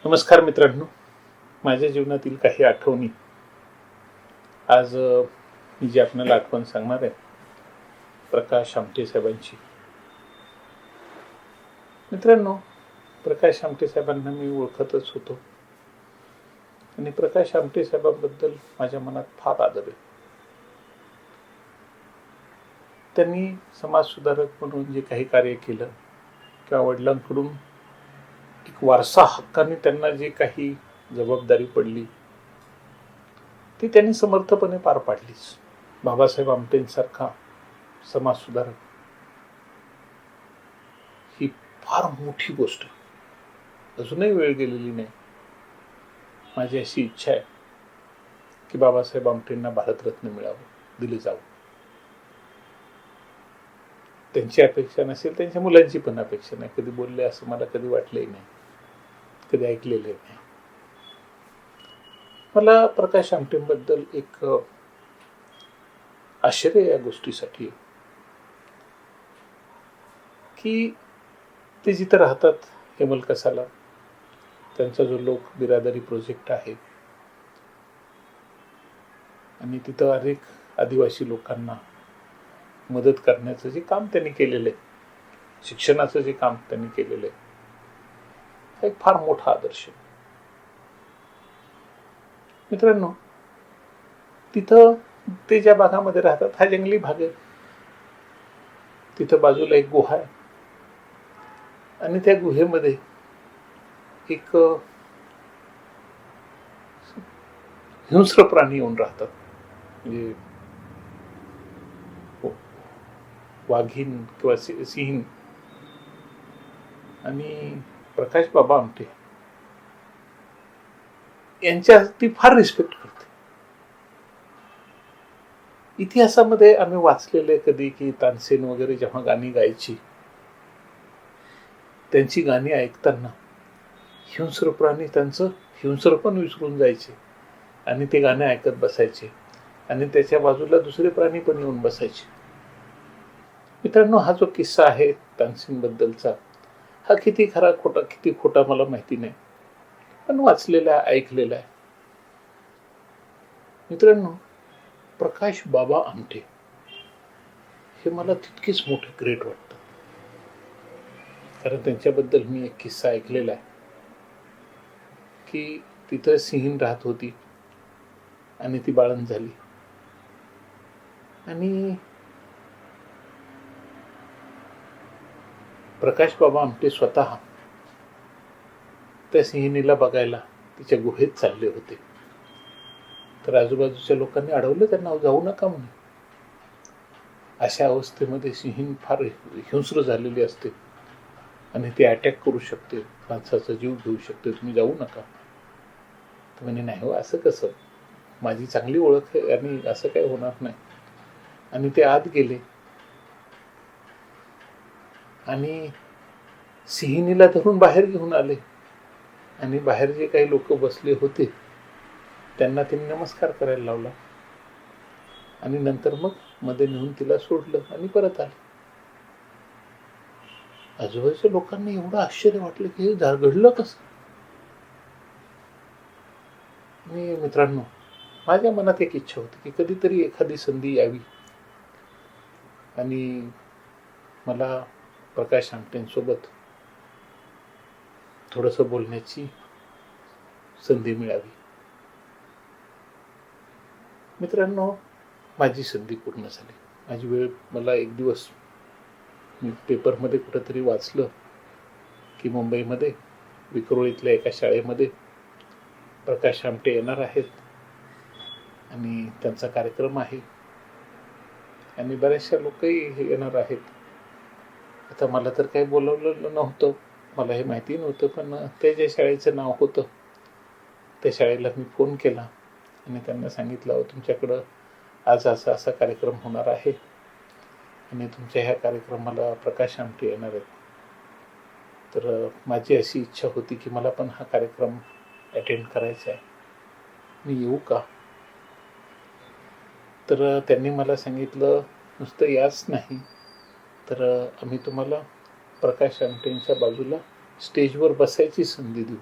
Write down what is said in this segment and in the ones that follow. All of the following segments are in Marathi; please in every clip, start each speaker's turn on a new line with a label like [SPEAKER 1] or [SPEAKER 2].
[SPEAKER 1] नमस्कार मित्रांनो, माझ्या जीवनातील काही आठवणी आज मी जी आपल्याला आठवण सांगणार आहे प्रकाश आमटे साहेबांची. मित्रांनो, प्रकाश आमटे साहेबांना मी ओळखतच होतो आणि प्रकाश आमटे साहेबांबद्दल माझ्या मनात फार आदर आहे. त्यांनी समाजसुधारक म्हणून जे काही कार्य केलं किंवा वडिलांकडून एक वारसा हक्काने त्यांना जे काही जबाबदारी पडली ती त्यांनी समर्थपणे पार पाडलीच. बाबासाहेब आमटेंसारखा समाजसुधारक ही फार मोठी गोष्ट. अजूनही वेळ गेलेली नाही. माझी अशी इच्छा आहे की बाबासाहेब आमटेंना भारतरत्न मिळावं, दिले जावं. त्यांची अपेक्षा नसेल, त्यांच्या मुलांची पण अपेक्षा नाही. कधी बोलले असं मला कधी वाटलंही नाही, कधी ऐकलेलं नाही. मला प्रकाश आमटेंबद्दल एक आश्चर्य या गोष्टीसाठी की ते जिथं राहतात हेमलकसाला, त्यांचा जो लोक बिरादरी प्रोजेक्ट आहे आणि तिथं अनेक आदिवासी लोकांना मदत करण्याचं जे काम त्यांनी केलेलं आहे, शिक्षणाचं जे काम त्यांनी केलेलं आहे, हा एक फार मोठा आदर्श. मित्रांनो, तिथं ते ज्या भागामध्ये राहतात हा जंगली भाग आहे. तिथं बाजूला एक गुहा आहे आणि त्या गुहेमध्ये एक हिंस्र प्राणी येऊन राहतात. म्हणजे वाघीण किंवा सिंह. आणि प्रकाश बाबा आमटे यांच्या ती फार रिस्पेक्ट करते. इतिहासामध्ये आम्ही वाचलेले कधी की तानसेन वगैरे जेव्हा गाणी गायची, त्यांची गाणी ऐकताना हिंस्र प्राणी त्यांचं हिंस्रपण विसरून जायचे आणि ते गाणं ऐकत बसायचे आणि त्याच्या बाजूला दुसरे प्राणी पण येऊन बसायचे. मित्रांनो, हा जो किस्सा आहे तानसेन बद्दलचा, हा किती खरा खोटा किती खोटा मला माहिती नाही, पण वाचलेला आहे, ऐकलेला आहे. मित्रांनो, प्रकाश बाबा आमटे हे मला तितकेच मोठे ग्रेट वाटतं, कारण त्यांच्याबद्दल मी एक किस्सा ऐकलेला आहे की तिथं सिंहीण राहत होती आणि ती बाळंत झाली आणि प्रकाश बाबा आमटे स्वतः त्या सिंहिणीला बघायला तिच्या गुहेत चालले होते. तर आजूबाजूच्या लोकांनी अडवलं त्यांना, जाऊ नका म्हणून. अशा अवस्थेमध्ये सिंहीण फार हिंस्र झालेली असते आणि ती अटॅक करू शकते, माणसाचा जीव घेऊ शकते, तुम्ही जाऊ नका. तर म्हणे, नाही हो, असं कसं, माझी चांगली ओळख आहे आणि असं काही होणार नाही. आणि ते आत गेले आणि सिंहिणीला धरून बाहेर घेऊन आले आणि बाहेर जे काही लोक बसले होते त्यांना त्यांनी नमस्कार करायला लावला आणि नंतर मग मध्ये नेऊन तिला सोडलं आणि परत आले. आजूबाजूच्या लोकांना एवढं आश्चर्य वाटलं की हे घडलं कसं. आणि मित्रांनो, माझ्या मनात एक इच्छा होती की कधीतरी एखादी संधी यावी आणि मला प्रकाश आमटेंसोबत थोडंसं बोलण्याची संधी मिळावी. मित्रांनो, माझी संधी पूर्ण झाली. माझी वेळ, मला एक दिवस मी पेपरमध्ये कुठंतरी वाचलं की मुंबईमध्ये विक्रोळीतल्या एका शाळेमध्ये प्रकाश आमटे येणार आहेत आणि त्यांचा कार्यक्रम आहे आणि बऱ्याचशा लोकही येणार आहेत. आता मला तर काही बोलवलेलं नव्हतं, मला हे माहिती नव्हतं, पण ते ज्या शाळेचं नाव होतं त्या शाळेला मी फोन केला आणि त्यांना सांगितलं, तुमच्याकडं आज असा असा कार्यक्रम होणार आहे आणि तुमच्या ह्या कार्यक्रमाला प्रकाश आमटे येणार आहेत. तर माझी अशी इच्छा होती की मला पण हा कार्यक्रम अटेंड करायचा आहे, मी येऊ का. तर त्यांनी मला सांगितलं, नुसतं याच नाही तर आम्ही तुम्हाला प्रकाश आमटेंच्या बाजूला स्टेजवर बसायची संधी देऊ.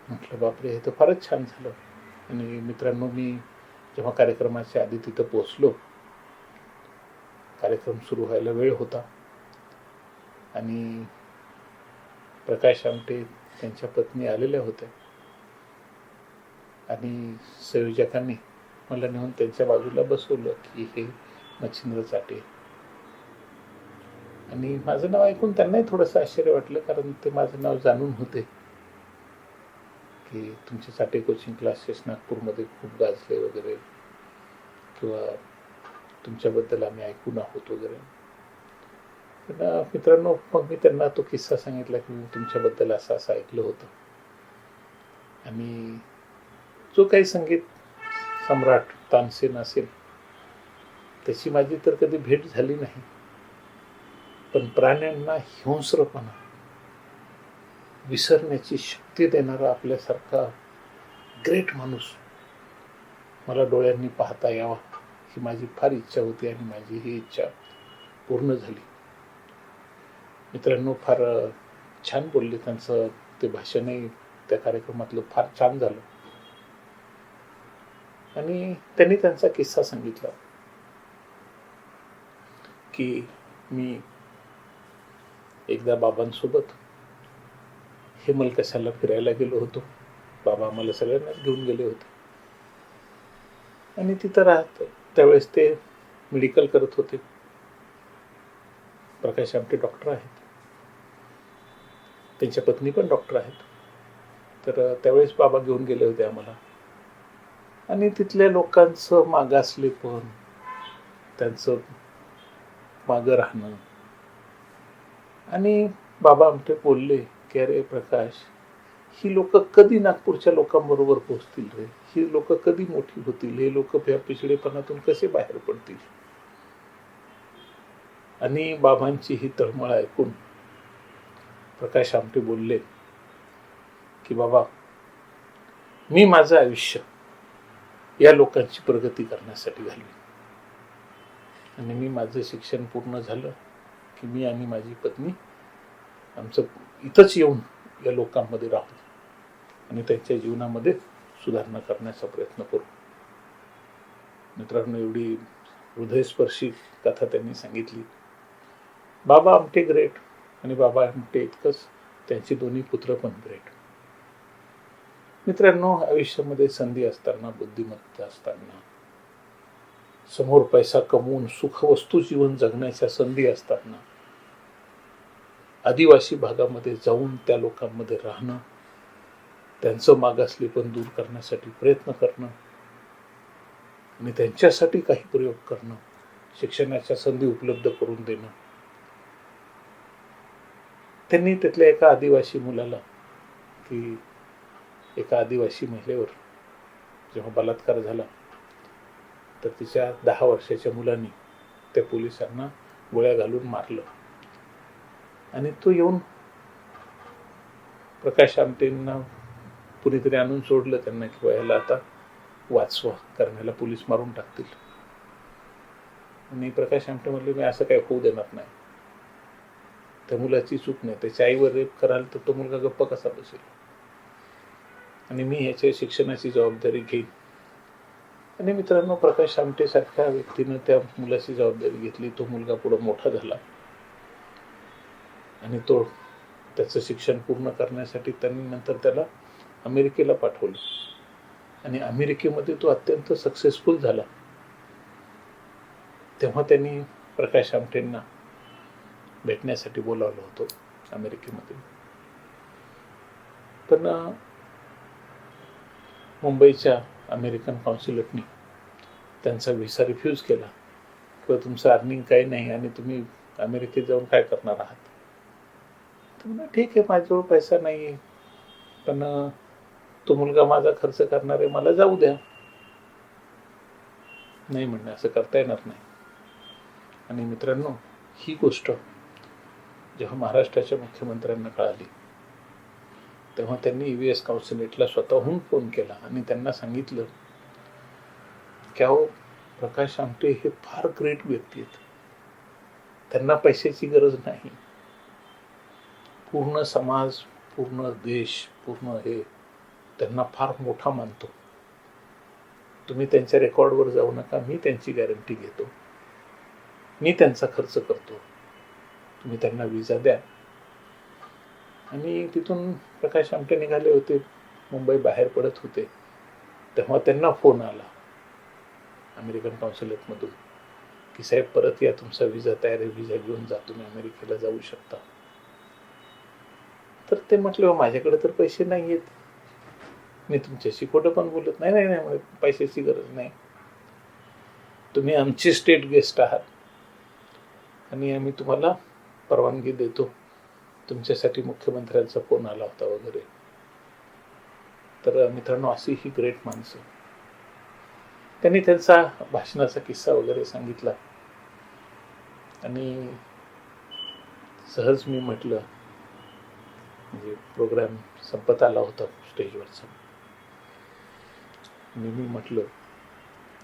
[SPEAKER 1] म्हटलं बापरे, हे तर फारच छान झालं. आणि मित्रांनो, मी जेव्हा कार्यक्रमाच्या आधी तिथं पोचलो, कार्यक्रम सुरू व्हायला वेळ होता आणि प्रकाश आमटे त्यांच्या पत्नी आलेल्या होत्या आणि संयोजकांनी मला नेऊन त्यांच्या बाजूला बसवलं की हे मच्छिंद्र चाटे. आणि माझं नाव ऐकून त्यांनाही थोडंसं आश्चर्य वाटलं, कारण ते माझं नाव जाणून होते की तुमचे चाटे कोचिंग क्लासेस नागपूरमध्ये खूप गाजले वगैरे, किंवा तुमच्याबद्दल आम्ही ऐकून आहोत वगैरे. पण मित्रांनो, मग मी त्यांना तो किस्सा सांगितला की मी तुमच्याबद्दल असं असं ऐकलं होतं. आणि जो काही संगीत सम्राट तानसेन असेल, त्याची माझी तर कधी भेट झाली नाही, पण प्राण्यांना हिंस्रपणा विसरण्याची शक्ती देणारा आपल्यासारखा ग्रेट माणूस मला डोळ्यांनी पाहता यावा ही माझी फार इच्छा होती आणि माझी ही इच्छा पूर्ण झाली. मित्रांनो, फार छान बोलले. त्यांचं ते भाषणही त्या कार्यक्रमातलं फार छान झालं. आणि त्यांनी त्यांचा किस्सा सांगितला की मी एकदा बाबांसोबत हेमलकशाला फिरायला गेलो होतो. बाबा आम्हाला सगळ्यांनाच घेऊन गेले होते आणि तिथं राहत त्यावेळेस ते मेडिकल करत होते. प्रकाश आमटे डॉक्टर आहेत, त्यांच्या पत्नी पण डॉक्टर आहेत. तर त्यावेळेस बाबा घेऊन गेले होते आम्हाला. आणि तिथल्या लोकांचं मागासलेपण, त्यांचं मागं राहणं. आणि बाबा आमटे बोलले की अरे प्रकाश, ही लोक कधी नागपूरच्या लोकांबरोबर पोहोचतील रे, ही लोक कधी मोठी होतील, हे लोक या पिछडेपणातून कसे बाहेर पडतील. आणि बाबांची ही तळमळ ऐकून प्रकाश आमटे बोलले की बाबा, मी माझं आयुष्य या लोकांची प्रगती करण्यासाठी घालवी. आणि मी माझं शिक्षण पूर्ण झालं की मी आणि माझी पत्नी आमचं इथंच येऊन या लोकांमध्ये राहू आणि त्यांच्या जीवनामध्ये सुधारणा करण्याचा प्रयत्न करू. मित्रांनो, एवढी हृदयस्पर्शी कथा त्यांनी सांगितली. बाबा आमटे ग्रेट, आणि बाबा आमटे इतकंच त्यांची दोन्ही पुत्र पण ग्रेट. मित्रांनो, आयुष्यामध्ये संधी असताना, बुद्धिमत्ता असताना, समोर पैसा कमवून सुखवस्तू जीवन जगण्याच्या संधी असताना, आदिवासी भागामध्ये जाऊन त्या लोकांमध्ये राहणं, त्यांचं मागासलेपण दूर करण्यासाठी प्रयत्न करणं आणि त्यांच्यासाठी काही प्रयोग करणं, शिक्षणाच्या संधी उपलब्ध करून देणं. त्यांनी तिथल्या एका आदिवासी मुलाला, की एका आदिवासी महिलेवर जेव्हा बलात्कार झाला तर तिच्या 10 वर्षाच्या मुलांनी त्या पोलिसांना गोळ्या घालून मारलं. आणि तो येऊन प्रकाश आमटेंना कुणीतरी आणून सोडलं त्यांना, की ह्याला आता वाचवा, कारण ह्याला पोलीस मारून टाकतील. आणि प्रकाश आमटे म्हणले, मी असं काही होऊ देणार नाही, त्या मुलाची चूक नाही, त्याच्या आईवर रेप कराल तर तो मुलगा गप्प कसा बसेल, आणि मी ह्याच्या शिक्षणाची जबाबदारी घेईन. आणि मित्रांनो, प्रकाश आमटे सारख्या व्यक्तीनं त्या मुलाची जबाबदारी घेतली. तो मुलगा पुढे मोठा झाला आणि तो त्याचं शिक्षण पूर्ण करण्यासाठी त्यांनी नंतर त्याला अमेरिकेला पाठवलं आणि अमेरिकेमध्ये तो अत्यंत सक्सेसफुल झाला. तेव्हा त्यांनी प्रकाश आमटेंना भेटण्यासाठी बोलावलं होतं अमेरिकेमध्ये. पण मुंबईच्या अमेरिकन कॉन्सुलेटनी त्यांचा व्हिसा रिफ्यूज केला, किंवा तुमचं अर्निंग काही नाही आणि तुम्ही अमेरिकेत जाऊन काय करणार आहात. तर म्हणा, ठीक आहे, माझ्याजवळ पैसा नाही आहे, पण तो मुलगा माझा खर्च करणार आहे, मला जाऊ द्या. नाही म्हणणं, असं करता येणार नाही. आणि मित्रांनो, ही गोष्ट जेव्हा महाराष्ट्राच्या मुख्यमंत्र्यांना कळाली तेव्हा त्यांनी EVS कॉन्सुलेटला स्वतःहून फोन केला आणि त्यांना सांगितलं की अहो, प्रकाश आमटे हे फार ग्रेट व्यक्ती आहेत, त्यांना पैशाची गरज नाही. पूर्ण समाज, पूर्ण देश, पूर्ण हे त्यांना फार मोठा मानतो. तुम्ही त्यांच्या रेकॉर्डवर जाऊ नका, मी त्यांची गॅरंटी घेतो, मी त्यांचा खर्च करतो, तुम्ही त्यांना विजा द्या. आणि तिथून प्रकाश आमटे निघाले होते, मुंबई बाहेर पडत होते, तेव्हा त्यांना फोन आला अमेरिकन कॉन्सुलेटमधून की साहेब परत या, तुमचा विजा तयार आहे, विजा घेऊन जा, तुम्ही अमेरिकेला जाऊ शकता. तर ते म्हटलं माझ्याकडे तर पैसे नाही आहेत, मी तुमच्याशी खोटं पण बोलत नाही. नाही नाही पैशाची गरज नाही, तुम्ही आमचे स्टेट गेस्ट आहात आणि आम्ही तुम्हाला परवानगी देतो, तुमच्यासाठी मुख्यमंत्र्यांचा फोन आला होता वगैरे. तर मित्रांनो, अशी ही ग्रेट माणसं. त्यांनी त्यांचा भाषणाचा किस्सा वगैरे सांगितला आणि सहज मी म्हटलं, म्हणजे प्रोग्राम संपत आला होता स्टेजवरचा, मी म्हटलं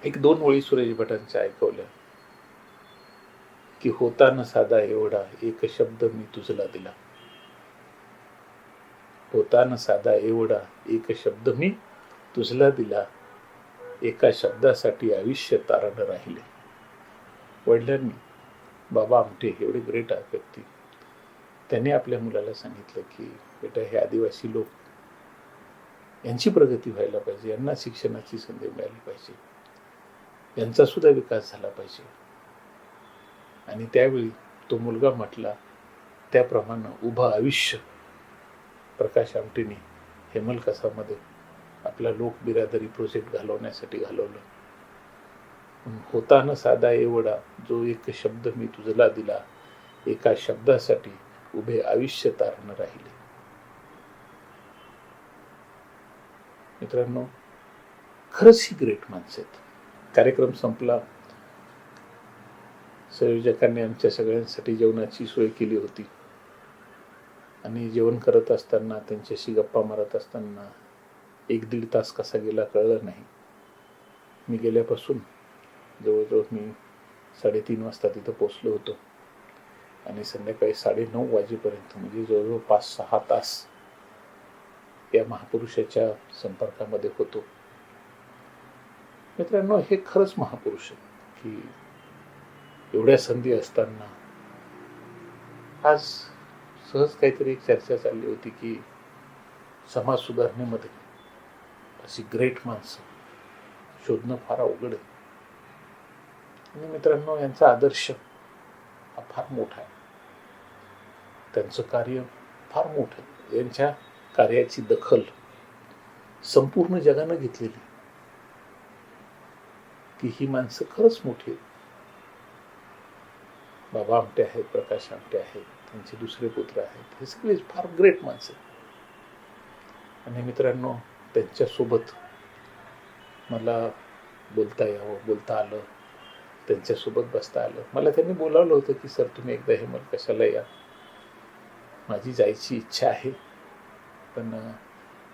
[SPEAKER 1] एक 2 ओळी सुरेश भटांच्या ऐकवल्या की होता न साधा एवढा एक शब्द मी तुझला दिला. होता न साधा एवढा एक शब्द मी तुझला दिला, एका शब्दासाठी आयुष्य तारण राहिले. वडिलांनी, बाबा आमटे एवढे ग्रेट व्यक्ती, त्यांनी आपल्या मुलाला सांगितलं की बेटा, हे आदिवासी लोक, यांची प्रगती व्हायला पाहिजे, यांना शिक्षणाची संधी मिळाली पाहिजे, यांचा सुद्धा विकास झाला पाहिजे. आणि त्यावेळी तो मुलगा म्हटला त्याप्रमाणे उभं आयुष्य प्रकाश आमटेंनी हेमलकसामध्ये आपला लोक बिरादरी प्रोजेक्ट घालवण्यासाठी घालवलं. होता न साधा एवढा जो एक शब्द मी तुझला दिला, एका शब्दासाठी उभे आयुष्य तारण राहिले. मित्रांनो, खरंच ही ग्रेट माणसं आहेत. कार्यक्रम संपला, संयोजकांनी आमच्या सगळ्यांसाठी जेवणाची सोय केली होती आणि जेवण करत असताना, त्यांच्याशी गप्पा मारत असताना 1-1.5 तास कसा गेला कळलं नाही. मी गेल्यापासून जवळजवळ मी 3:30 वाजता तिथं पोचलो होतो आणि संध्याकाळी 9:30 वाजेपर्यंत, म्हणजे जवळजवळ 5-6 तास या महापुरुषाच्या संपर्कामध्ये होतो. मित्रांनो, हे खरंच महापुरुष आहे की एवढ्या संधी असताना. आज सहज काहीतरी एक चर्चा चालली होती की समाज सुधारणेमध्ये अशी ग्रेट माणसं शोधणं फार अवघड आहे. आणि मित्रांनो, यांचा आदर्श हा फार मोठा आहे, त्यांचं कार्य फार मोठं आहे. यांच्या कार्याची दखल संपूर्ण जगानं घेतलेली की ही माणसं खरंच मोठी आहेत. बाबा आमटे आहेत, प्रकाश आमटे आहेत, त्यांचे दुसरे पुत्र आहेत, हे सगळे फार ग्रेट माणसं. आणि मित्रांनो, त्यांच्यासोबत मला बोलता यावं, बोलता आलं, त्यांच्यासोबत बसता आलं. मला त्यांनी बोलावलं होतं की सर तुम्ही एकदा हेमलकसाला या, माझी जायची इच्छा आहे, पण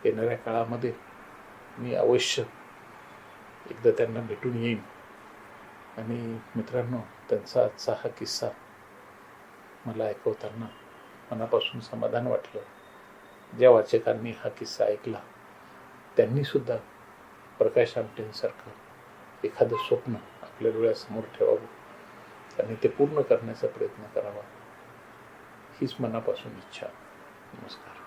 [SPEAKER 1] येणाऱ्या काळामध्ये मी अवश्य एकदा त्यांना भेटून येईन. आणि मित्रांनो, त्यांचा आजचा हा किस्सा मला ऐकवताना मनापासून समाधान वाटलं. ज्या वाचकांनी हा किस्सा ऐकला त्यांनी सुद्धा प्रकाश आमटेंसारखं एखादं स्वप्न आपल्या डोळ्यासमोर ठेवावं आणि ते पूर्ण करण्याचा प्रयत्न करावा, हीच मनापासून इच्छा. नमस्कार.